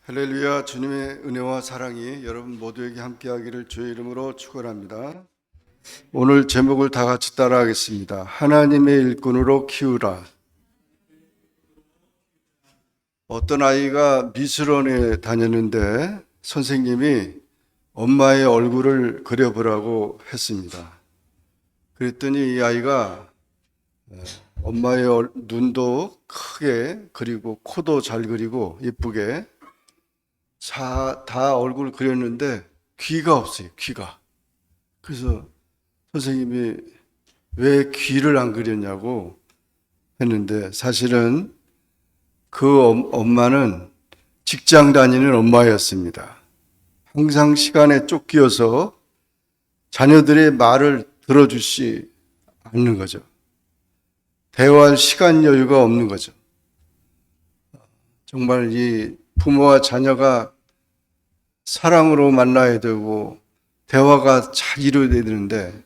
할렐루야. 주님의 은혜와 사랑이 여러분 모두에게 함께하기를 주의 이름으로 축원합니다. 오늘 제목을 다 같이 따라하겠습니다. 하나님의 일꾼으로 키우라. 어떤 아이가 미술원에 다녔는데 선생님이 엄마의 얼굴을 그려보라고 했습니다. 그랬더니 이 아이가 엄마의 눈도 크게 그리고 코도 잘 그리고 예쁘게 다 얼굴을 그렸는데 귀가 없어요. 귀가. 그래서 선생님이 왜 귀를 안 그렸냐고 했는데 사실은 그 엄마는 직장 다니는 엄마였습니다. 항상 시간에 쫓기어서 자녀들의 말을 들어주지 않는 거죠. 대화할 시간 여유가 없는 거죠. 정말 이 부모와 자녀가 사랑으로 만나야 되고 대화가 잘 이루어져야 되는데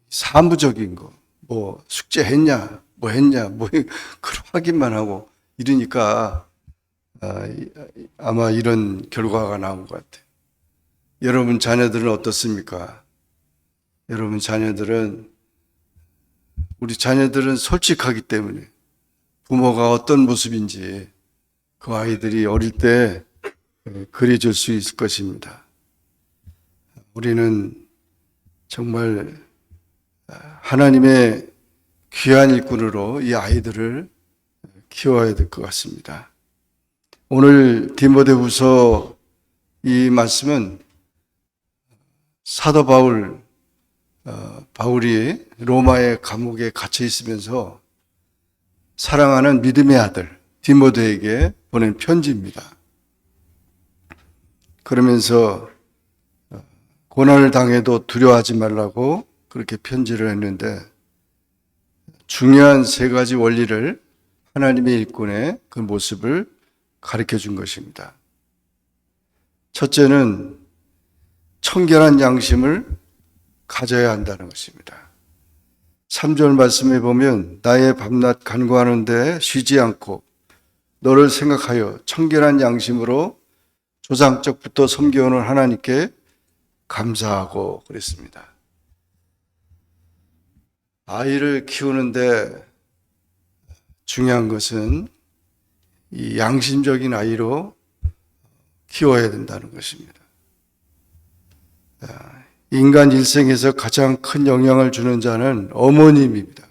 사무적인 거, 뭐 숙제했냐, 뭐 했냐, 뭐 그런 확인만 하고 이러니까 아마 이런 결과가 나온 것 같아요. 여러분 자녀들은 어떻습니까? 여러분 자녀들은 우리 자녀들은 솔직하기 때문에 부모가 어떤 모습인지 그 아이들이 어릴 때 그려줄 수 있을 것입니다. 우리는 정말 하나님의 귀한 일꾼으로 이 아이들을 키워야 될 것 같습니다. 오늘 디모데후서 이 말씀은 사도 바울이 로마의 감옥에 갇혀 있으면서 사랑하는 믿음의 아들 디모데에게 보낸 편지입니다. 그러면서 고난을 당해도 두려워하지 말라고 그렇게 편지를 했는데 중요한 세 가지 원리를 하나님의 일꾼의 그 모습을 가르쳐 준 것입니다. 첫째는 청결한 양심을 가져야 한다는 것입니다. 3절 말씀에 보면 나의 밤낮 간구하는데 쉬지 않고 너를 생각하여 청결한 양심으로 조상적부터 섬겨오는 하나님께 감사하고 그랬습니다. 아이를 키우는데 중요한 것은 이 양심적인 아이로 키워야 된다는 것입니다. 인간 일생에서 가장 큰 영향을 주는 자는 어머님입니다.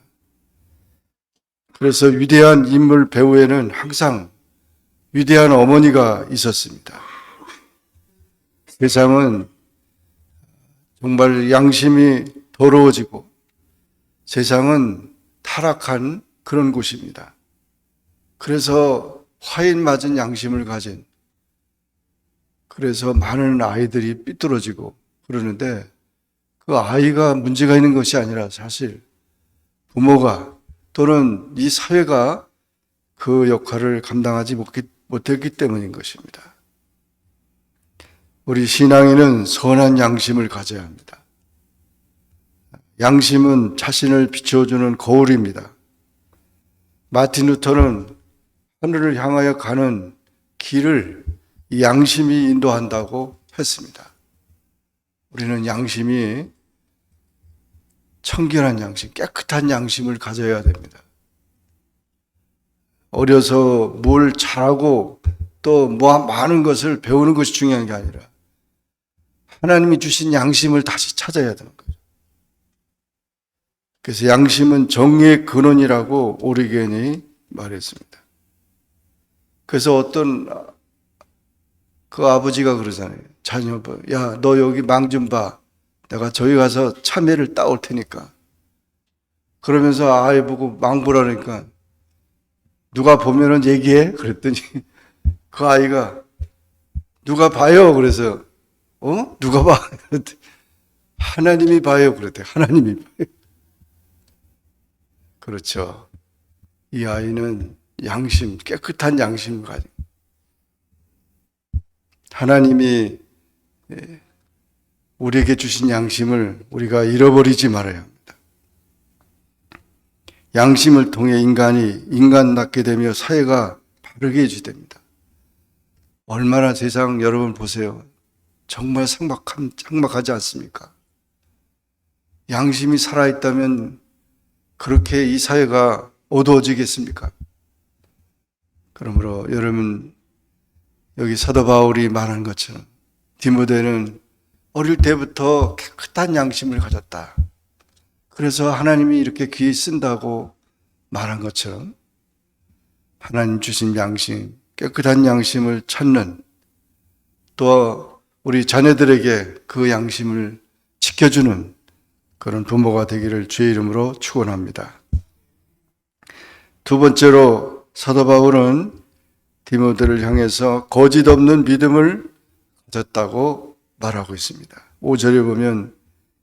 그래서 위대한 인물 배우에는 항상 위대한 어머니가 있었습니다. 세상은 정말 양심이 더러워지고 세상은 타락한 그런 곳입니다. 그래서 화인 맞은 양심을 가진 그래서 많은 아이들이 삐뚤어지고 그러는데 그 아이가 문제가 있는 것이 아니라 사실 부모가 또는 이 사회가 그 역할을 감당하지 못했기 때문인 것입니다. 우리 신앙인은 선한 양심을 가져야 합니다. 양심은 자신을 비춰주는 거울입니다. 마틴 루터는 하늘을 향하여 가는 길을 이 양심이 인도한다고 했습니다. 우리는 양심이 청결한 양심, 깨끗한 양심을 가져야 됩니다. 어려서 뭘 잘하고 또 많은 것을 배우는 것이 중요한 게 아니라 하나님이 주신 양심을 다시 찾아야 되는 거죠. 그래서 양심은 정의의 근원이라고 오리겐이 말했습니다. 그래서 어떤 그 아버지가 그러잖아요. 자녀, 야, 너 여기 망 좀 봐. 내가 저기 가서 참외를 따올 테니까. 그러면서 아이 보고 망 보라니까 누가 보면은 얘기해? 그랬더니 그 아이가 누가 봐요? 그래서 누가 봐? 그랬더니 하나님이 봐요. 그랬대. 하나님이 봐요. 그렇죠. 이 아이는 양심, 깨끗한 양심을 가지고 하나님이 우리에게 주신 양심을 우리가 잃어버리지 말아야 합니다. 양심을 통해 인간답게 되며 사회가 바르게 유지됩니다. 얼마나 세상 여러분 보세요. 정말 삭막하지 않습니까? 양심이 살아있다면 그렇게 이 사회가 어두워지겠습니까? 그러므로 여러분, 여기 사도 바울이 말한 것처럼 디모데는 어릴 때부터 깨끗한 양심을 가졌다. 그래서 하나님이 이렇게 귀히 쓴다고 말한 것처럼 하나님 주신 양심, 깨끗한 양심을 찾는, 또 우리 자녀들에게 그 양심을 지켜주는 그런 부모가 되기를 주의 이름으로 축원합니다. 두 번째로 사도 바울은 디모데를 향해서 거짓 없는 믿음을 가졌다고 말하고 있습니다. 5절에 보면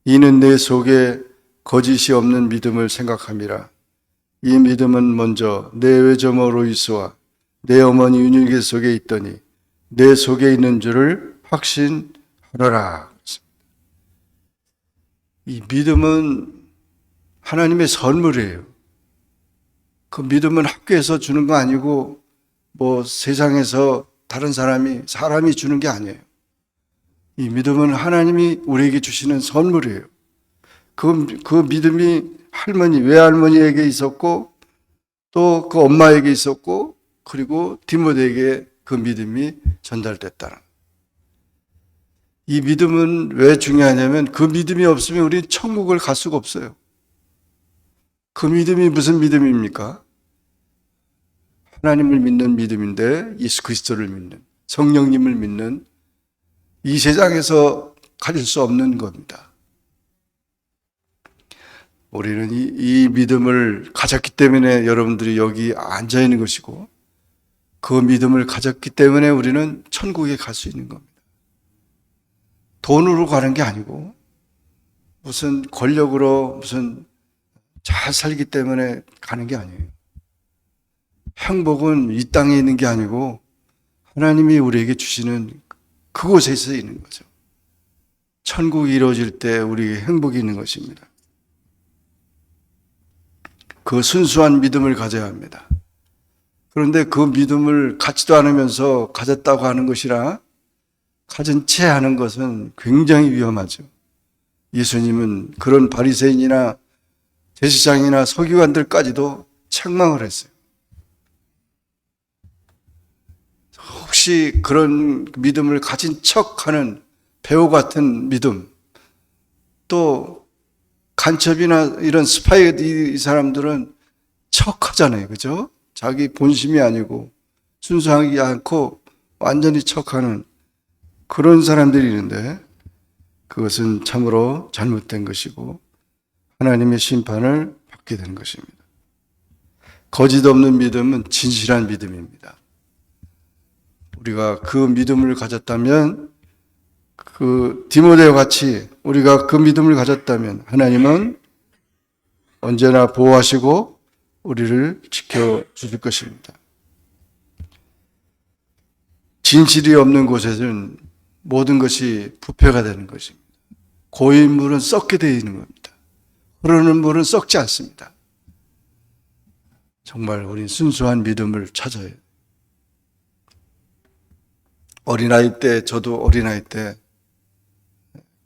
이는 내 속에 거짓이 없는 믿음을 생각함이라. 이 믿음은 먼저 내 외조모 로이스와 내 어머니 윤유계 속에 있더니 내 속에 있는 줄을 확신하노라. 이 믿음은 하나님의 선물이에요. 그 믿음은 학교에서 주는 거 아니고 뭐 세상에서 다른 사람이 주는 게 아니에요. 이 믿음은 하나님이 우리에게 주시는 선물이에요. 그 믿음이 외할머니에게 있었고 또 그 엄마에게 있었고 그리고 디모데에게 그 믿음이 전달됐다는. 이 믿음은 왜 중요하냐면 그 믿음이 없으면 우리는 천국을 갈 수가 없어요. 그 믿음이 무슨 믿음입니까? 하나님을 믿는 믿음인데 예수 그리스도를 믿는, 성령님을 믿는, 이 세상에서 가질 수 없는 겁니다. 우리는 이 믿음을 가졌기 때문에 여러분들이 여기 앉아 있는 것이고 그 믿음을 가졌기 때문에 우리는 천국에 갈 수 있는 겁니다. 돈으로 가는 게 아니고 무슨 권력으로 무슨 잘 살기 때문에 가는 게 아니에요. 행복은 이 땅에 있는 게 아니고 하나님이 우리에게 주시는 그곳에서 있는 거죠. 천국이 이루어질 때 우리에게 행복이 있는 것입니다. 그 순수한 믿음을 가져야 합니다. 그런데 그 믿음을 갖지도 않으면서 가졌다고 하는 것이라 가진 채 하는 것은 굉장히 위험하죠. 예수님은 그런 바리새인이나 제사장이나 서기관들까지도 책망을 했어요. 혹시 그런 믿음을 가진 척하는 배우 같은 믿음, 또 간첩이나 이런 스파이 이 사람들은 척하잖아요. 그죠? 자기 본심이 아니고 순수하지 않고 완전히 척하는 그런 사람들이 있는데 그것은 참으로 잘못된 것이고 하나님의 심판을 받게 되는 것입니다. 거짓 없는 믿음은 진실한 믿음입니다. 우리가 그 믿음을 가졌다면 그 디모데와 같이 우리가 그 믿음을 가졌다면 하나님은 언제나 보호하시고 우리를 지켜주실 것입니다. 진실이 없는 곳에서는 모든 것이 부패가 되는 것입니다. 고인 물은 썩게 되어 있는 겁니다. 흐르는 물은 썩지 않습니다. 정말 우린 순수한 믿음을 찾아야 해요. 어린아이 때, 저도 어린아이 때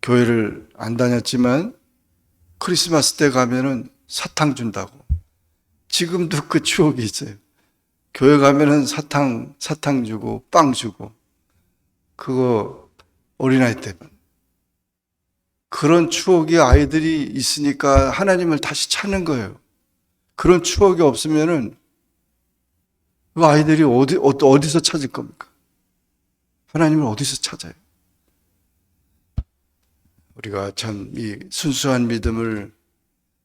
교회를 안 다녔지만 크리스마스 때 가면은 사탕 준다고. 지금도 그 추억이 있어요. 교회 가면은 사탕 주고 빵 주고. 그거 어린아이 때만. 그런 추억이 아이들이 있으니까 하나님을 다시 찾는 거예요. 그런 추억이 없으면은 그 아이들이 어디서 찾을 겁니까? 하나님을 어디서 찾아요? 우리가 참 이 순수한 믿음을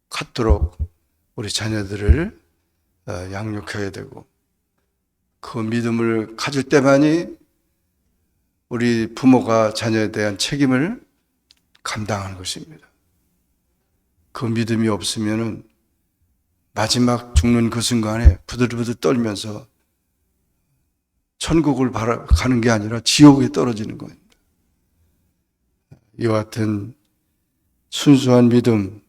갖도록 우리 자녀들을 양육해야 되고 그 믿음을 가질 때만이 우리 부모가 자녀에 대한 책임을 감당하는 것입니다. 그 믿음이 없으면은 마지막 죽는 그 순간에 부들부들 떨면서 천국을 가는 게 아니라 지옥에 떨어지는 겁니다. 이와 같은 순수한 믿음,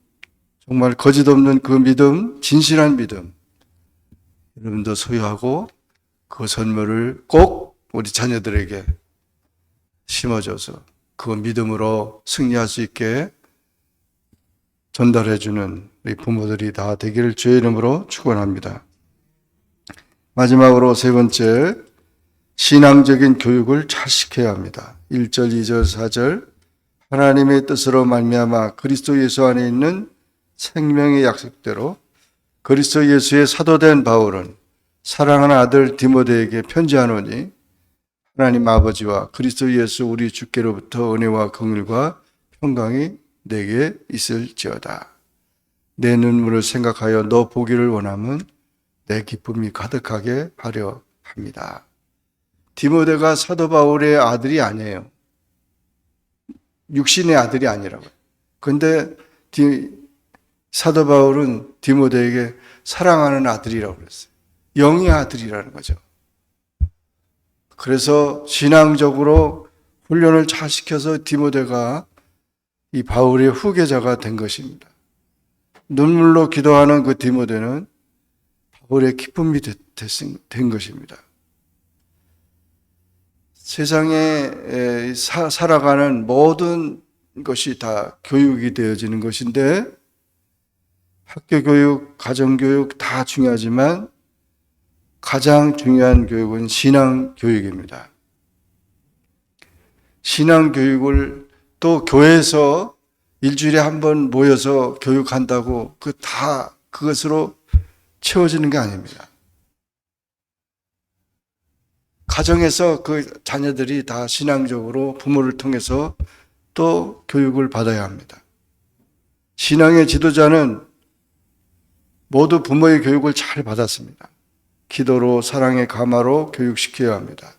정말 거짓 없는 그 믿음, 진실한 믿음, 여러분도 소유하고 그 선물을 꼭 우리 자녀들에게 심어줘서 그 믿음으로 승리할 수 있게 전달해주는 우리 부모들이 다 되기를 주의 이름으로 축원합니다. 마지막으로 세 번째, 신앙적인 교육을 잘 시켜야 합니다. 1절, 2절, 4절 하나님의 뜻으로 말미암아 그리스도 예수 안에 있는 생명의 약속대로 그리스도 예수의 사도된 바울은 사랑하는 아들 디모데에게 편지하노니 하나님 아버지와 그리스도 예수 우리 주께로부터 은혜와 긍휼과 평강이 내게 있을지어다. 내 눈물을 생각하여 너 보기를 원하면 내 기쁨이 가득하게 하려 합니다. 디모데가 사도 바울의 아들이 아니에요. 육신의 아들이 아니라고요. 그런데 사도 바울은 디모데에게 사랑하는 아들이라고 그랬어요. 영의 아들이라는 거죠. 그래서 신앙적으로 훈련을 잘 시켜서 디모데가 이 바울의 후계자가 된 것입니다. 눈물로 기도하는 그 디모데는 바울의 기쁨이 된 것입니다. 세상에 살아가는 모든 것이 다 교육이 되어지는 것인데 학교 교육, 가정 교육 다 중요하지만 가장 중요한 교육은 신앙 교육입니다. 신앙 교육을 또 교회에서 일주일에 한 번 모여서 교육한다고 그것으로 채워지는 게 아닙니다. 가정에서 그 자녀들이 다 신앙적으로 부모를 통해서 또 교육을 받아야 합니다. 신앙의 지도자는 모두 부모의 교육을 잘 받았습니다. 기도로 사랑의 가마로 교육시켜야 합니다.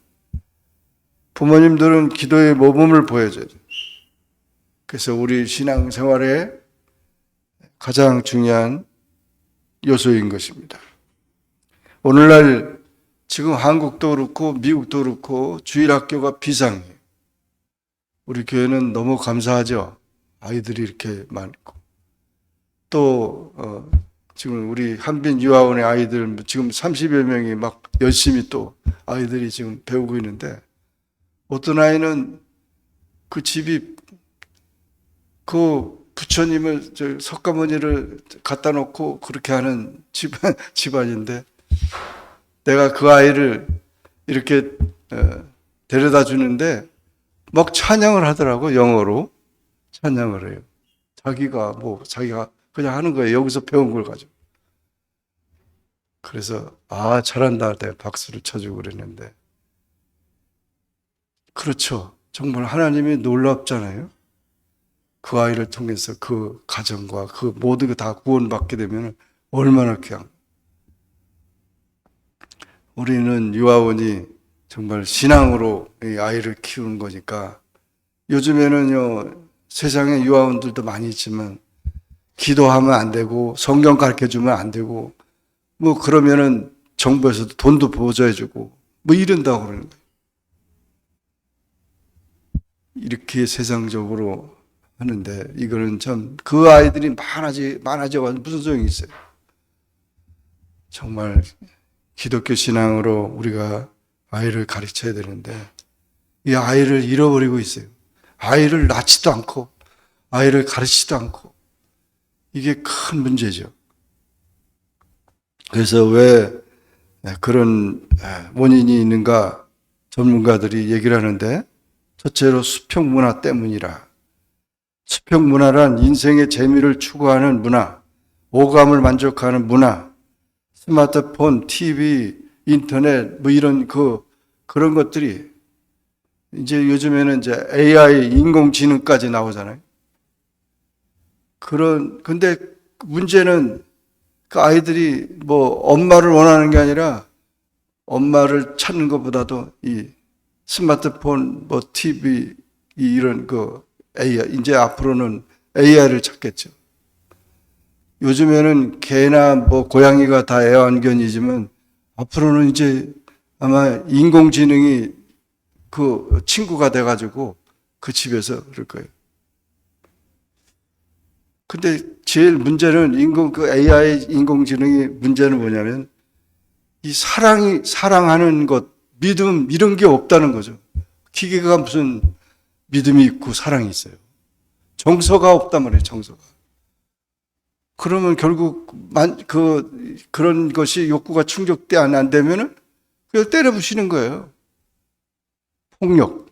부모님들은 기도의 모범을 보여줘야 돼요. 그래서 우리 신앙생활에 가장 중요한 요소인 것입니다. 오늘날 지금 한국도 그렇고 미국도 그렇고 주일학교가 비상이에요. 우리 교회는 너무 감사하죠. 아이들이 이렇게 많고. 또 지금 우리 한빈 유아원의 아이들 지금 30여 명이 막 열심히 또 아이들이 지금 배우고 있는데 어떤 아이는 그 집이 그 부처님을 석가모니를 갖다 놓고 그렇게 하는 집안인데 내가 그 아이를 이렇게 데려다 주는데 막 찬양을 하더라고. 영어로 찬양을 해요. 자기가 그냥 하는 거예요. 여기서 배운 걸 가지고. 그래서 잘한다. 내가 박수를 쳐주고 그랬는데 그렇죠. 정말 하나님이 놀랍잖아요. 그 아이를 통해서 그 가정과 그 모든 게 다 구원받게 되면 얼마나 귀한. 우리는 유아원이 정말 신앙으로 이 아이를 키우는 거니까 요즘에는요 세상에 유아원들도 많이 있지만 기도하면 안 되고 성경 가르쳐 주면 안 되고 뭐 그러면은 정부에서도 돈도 보조해 주고 뭐 이런다고 그러는 거예요. 이렇게 세상적으로 하는데 이거는 참 그 아이들이 많아져 무슨 소용이 있어요. 정말 기독교 신앙으로 우리가 아이를 가르쳐야 되는데 이 아이를 잃어버리고 있어요. 아이를 낳지도 않고 아이를 가르치지도 않고 이게 큰 문제죠. 그래서 왜 그런 원인이 있는가 전문가들이 얘기를 하는데 첫째로 수평 문화 때문이라. 수평 문화란 인생의 재미를 추구하는 문화, 오감을 만족하는 문화, 스마트폰, TV, 인터넷 뭐 이런 그런 것들이 이제 요즘에는 이제 AI 인공지능까지 나오잖아요. 근데 문제는 그 아이들이 뭐 엄마를 원하는 게 아니라 엄마를 찾는 것보다도 이 스마트폰, 뭐 TV 이런 AI 이제 앞으로는 AI를 찾겠죠. 요즘에는 개나 뭐 고양이가 다 애완견이지만 앞으로는 이제 아마 인공지능이 그 친구가 돼가지고 그 집에서 그럴 거예요. 근데 제일 문제는 AI 인공지능의 문제는 뭐냐면 이 사랑하는 것, 믿음 이런 게 없다는 거죠. 기계가 무슨 믿음이 있고 사랑이 있어요. 정서가 없단 말이에요. 정서가. 그러면 결국 그런 것이 욕구가 충족돼 안 되면은 그걸 때려 부시는 거예요. 폭력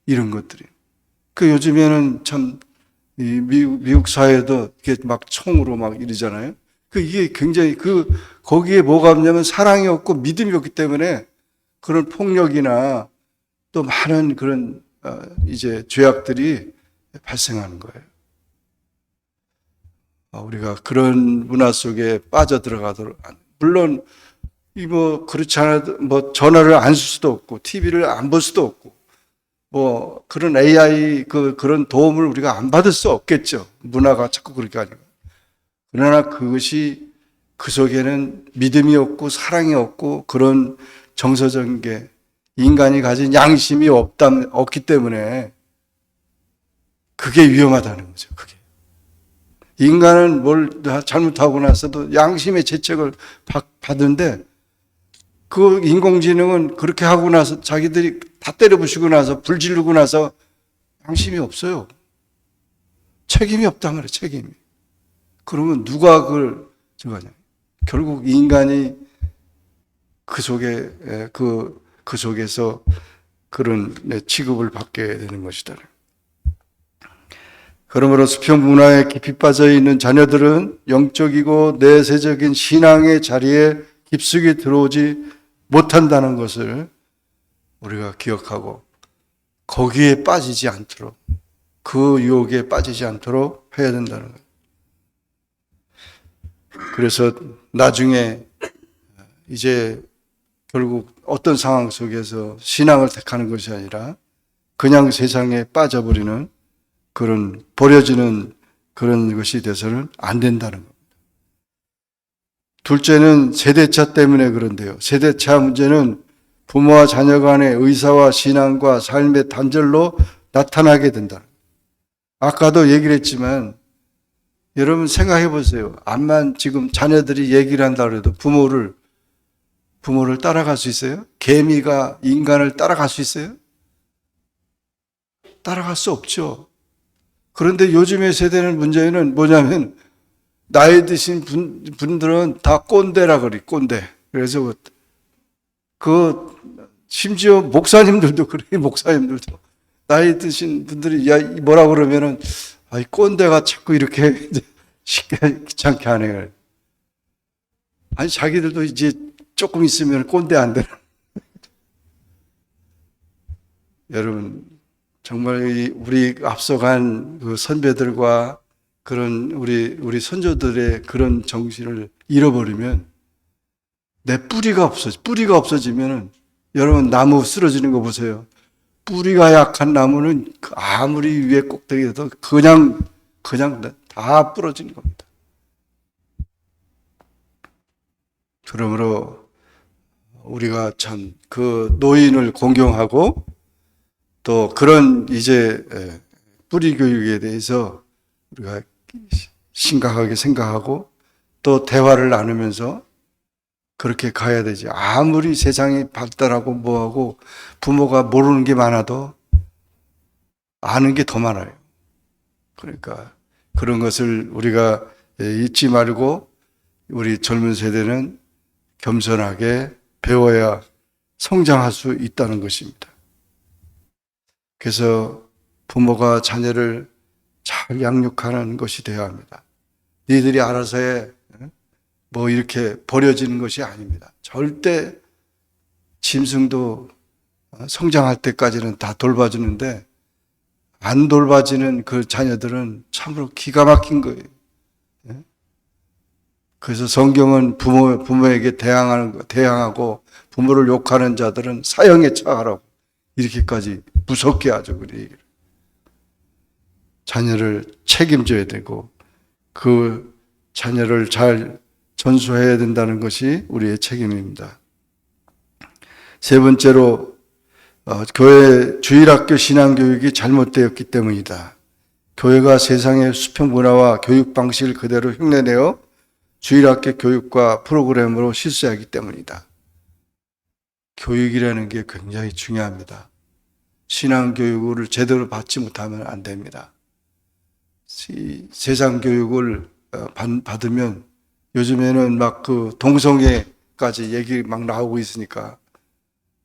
이런 것들이. 그 요즘에는 참 미국 사회도 이게 막 총으로 막 이러잖아요. 이게 굉장히 거기에 뭐가 없냐면 사랑이 없고 믿음이 없기 때문에 그런 폭력이나 또 많은 그런 이제 죄악들이 발생하는 거예요. 우리가 그런 문화 속에 빠져들어가도록, 물론 그렇지 않아도 전화를 안 쓸 수도 없고 TV를 안 볼 수도 없고 그런 AI 그런 도움을 우리가 안 받을 수 없겠죠. 문화가 자꾸 그렇게 하니까. 그러나 그것이 그 속에는 믿음이 없고 사랑이 없고 그런 정서적인 게 인간이 가진 양심이 없기 때문에 그게 위험하다는 거죠. 그게. 인간은 뭘 잘못하고 나서도 양심의 채찍을 받는데 그 인공지능은 그렇게 하고 나서 자기들이 다 때려부시고 나서 불 지르고 나서 양심이 없어요. 책임이 없단 말이에요. 책임이. 그러면 누가 그걸 저거냐. 결국 인간이 그 속에서 그런 취급을 받게 되는 것이다. 그러므로 수평 문화에 깊이 빠져 있는 자녀들은 영적이고 내세적인 신앙의 자리에 깊숙이 들어오지 못한다는 것을 우리가 기억하고 거기에 빠지지 않도록, 그 유혹에 빠지지 않도록 해야 된다는 거예요. 그래서 나중에 이제 결국 어떤 상황 속에서 신앙을 택하는 것이 아니라 그냥 세상에 빠져버리는 그런 버려지는 그런 것이 돼서는 안 된다는 겁니다. 둘째는 세대차 때문에 그런데요. 세대차 문제는 부모와 자녀 간의 의사와 신앙과 삶의 단절로 나타나게 된다. 아까도 얘기를 했지만 여러분 생각해 보세요. 암만 지금 자녀들이 얘기를 한다 그래도 부모를 따라갈 수 있어요? 개미가 인간을 따라갈 수 있어요? 따라갈 수 없죠. 그런데 요즘의 세대는 문제는 뭐냐면 나이 드신 분들은 다 꼰대라 그래, 꼰대. 그래서 심지어 목사님들도 그래, 목사님들도. 나이 드신 분들이 뭐라 그러면은 꼰대가 자꾸 이렇게 쉽게 귀찮게 하네. 아니, 자기들도 이제 조금 있으면 꼰대 안 되는. 여러분, 정말 우리 앞서간 그 선배들과 그런 우리 선조들의 그런 정신을 잃어버리면 뿌리가 없어지면은 여러분 나무 쓰러지는 거 보세요. 뿌리가 약한 나무는 아무리 위에 꼭대기에도 그냥 다 부러지는 겁니다. 그러므로 우리가 참 그 노인을 공경하고 또 그런 이제 뿌리 교육에 대해서 우리가 심각하게 생각하고 또 대화를 나누면서 그렇게 가야 되지. 아무리 세상이 발달하고 뭐하고 부모가 모르는 게 많아도 아는 게 더 많아요. 그러니까 그런 것을 우리가 잊지 말고 우리 젊은 세대는 겸손하게 배워야 성장할 수 있다는 것입니다. 그래서 부모가 자녀를 잘 양육하는 것이 되어야 합니다. 니들이 알아서 해. 이렇게 버려지는 것이 아닙니다. 절대 짐승도 성장할 때까지는 다 돌봐주는데 안 돌봐지는 그 자녀들은 참으로 기가 막힌 거예요. 그래서 성경은 부모에게 대항하고 부모를 욕하는 자들은 사형에 처하라고 이렇게까지 무섭게 하죠. 그래. 자녀를 책임져야 되고 그 자녀를 잘 전수해야 된다는 것이 우리의 책임입니다. 세 번째로 교회 주일학교 신앙교육이 잘못되었기 때문이다. 교회가 세상의 수평 문화와 교육 방식을 그대로 흉내내어 주일학교 교육과 프로그램으로 실시하기 때문이다. 교육이라는 게 굉장히 중요합니다. 신앙 교육을 제대로 받지 못하면 안 됩니다. 세상 교육을 받으면 요즘에는 막 그 동성애까지 얘기 막 나오고 있으니까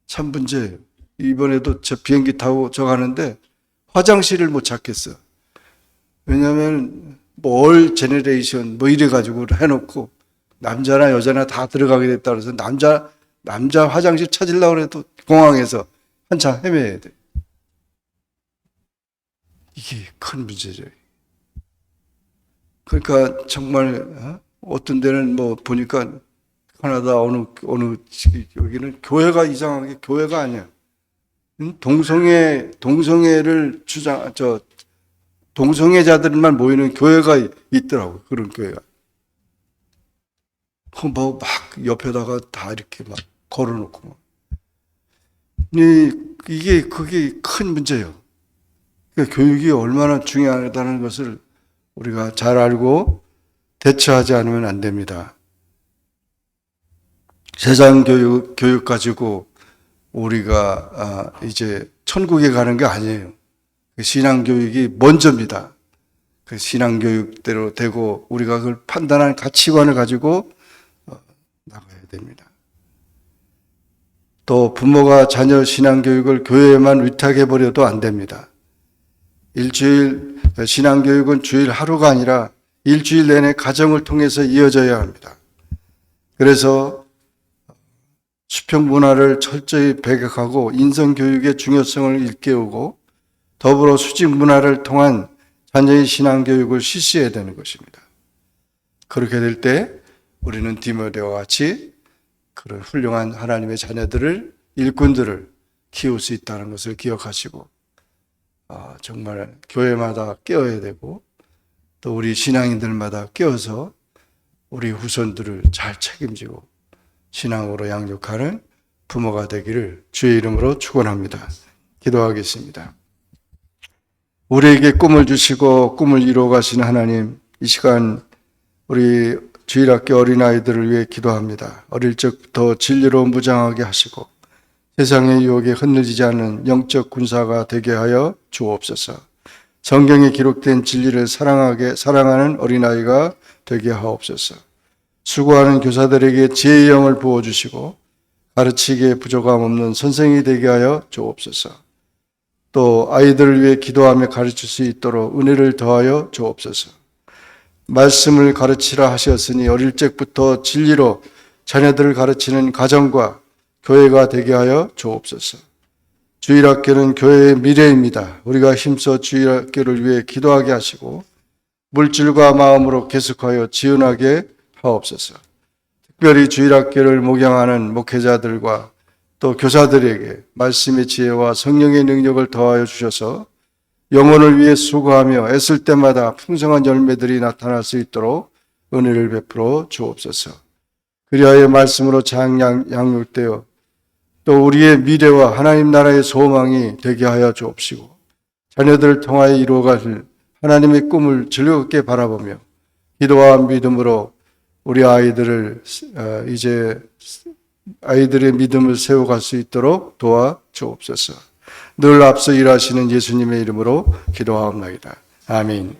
참 문제예요. 이번에도 저 비행기 타고 저 가는데 화장실을 못 찾겠어. 왜냐하면 뭐 올 제너레이션 뭐 이래가지고 해놓고 남자나 여자나 다 들어가게 됐다 그래서 남자 화장실 찾으려고 해도 공항에서 한참 헤매야 돼. 이게 큰 문제죠. 그러니까 정말 어떤 데는 뭐 보니까 캐나다 어느 여기는 교회가 이상하게 교회가 아니야. 동성애자들만 모이는 교회가 있더라고. 그런 교회가. 뭐 막 옆에다가 다 이렇게 막 걸어놓고 막. 그게 큰 문제예요. 그러니까 교육이 얼마나 중요하다는 것을 우리가 잘 알고 대처하지 않으면 안 됩니다. 세상 교육 가지고 우리가 이제 천국에 가는 게 아니에요. 신앙 교육이 먼저입니다. 그 신앙 교육대로 되고 우리가 그걸 판단한 가치관을 가지고 나가야 됩니다. 또 부모가 자녀 신앙 교육을 교회에만 위탁해 버려도 안 됩니다. 신앙 교육은 주일 하루가 아니라 일주일 내내 가정을 통해서 이어져야 합니다. 그래서 수평 문화를 철저히 배격하고 인성 교육의 중요성을 일깨우고 더불어 수직 문화를 통한 자녀의 신앙 교육을 실시해야 되는 것입니다. 그렇게 될 때 우리는 디모데와 같이 그런 훌륭한 하나님의 자녀들을 일꾼들을 키울 수 있다는 것을 기억하시고 정말 교회마다 깨어야 되고 또 우리 신앙인들마다 깨어서 우리 후손들을 잘 책임지고 신앙으로 양육하는 부모가 되기를 주의 이름으로 축원합니다. 기도하겠습니다. 우리에게 꿈을 주시고 꿈을 이루어 가시는 하나님, 이 시간 우리 주일학교 어린아이들을 위해 기도합니다. 어릴 적부터 진리로 무장하게 하시고 세상의 유혹에 흔들리지 않는 영적 군사가 되게 하여 주옵소서. 성경에 기록된 진리를 사랑하는 어린아이가 되게 하옵소서. 수고하는 교사들에게 지혜의 영을 부어주시고 가르치기에 부족함 없는 선생이 되게 하여 주옵소서. 또 아이들을 위해 기도하며 가르칠 수 있도록 은혜를 더하여 주옵소서. 말씀을 가르치라 하셨으니 어릴 적부터 진리로 자녀들을 가르치는 가정과 교회가 되게 하여 주옵소서. 주일학교는 교회의 미래입니다. 우리가 힘써 주일학교를 위해 기도하게 하시고 물질과 마음으로 계속하여 지원하게 하옵소서. 특별히 주일학교를 목양하는 목회자들과 또 교사들에게 말씀의 지혜와 성령의 능력을 더하여 주셔서 영혼을 위해 수고하며 애쓸 때마다 풍성한 열매들이 나타날 수 있도록 은혜를 베풀어 주옵소서. 그리하여 말씀으로 양육되어 또 우리의 미래와 하나님 나라의 소망이 되게 하여 주옵시고 자녀들을 통하여 이루어갈 하나님의 꿈을 즐겁게 바라보며 기도와 믿음으로 우리 아이들을 이제 아이들의 믿음을 세워갈 수 있도록 도와 주옵소서. 늘 앞서 일하시는 예수님의 이름으로 기도하옵나이다. 아멘.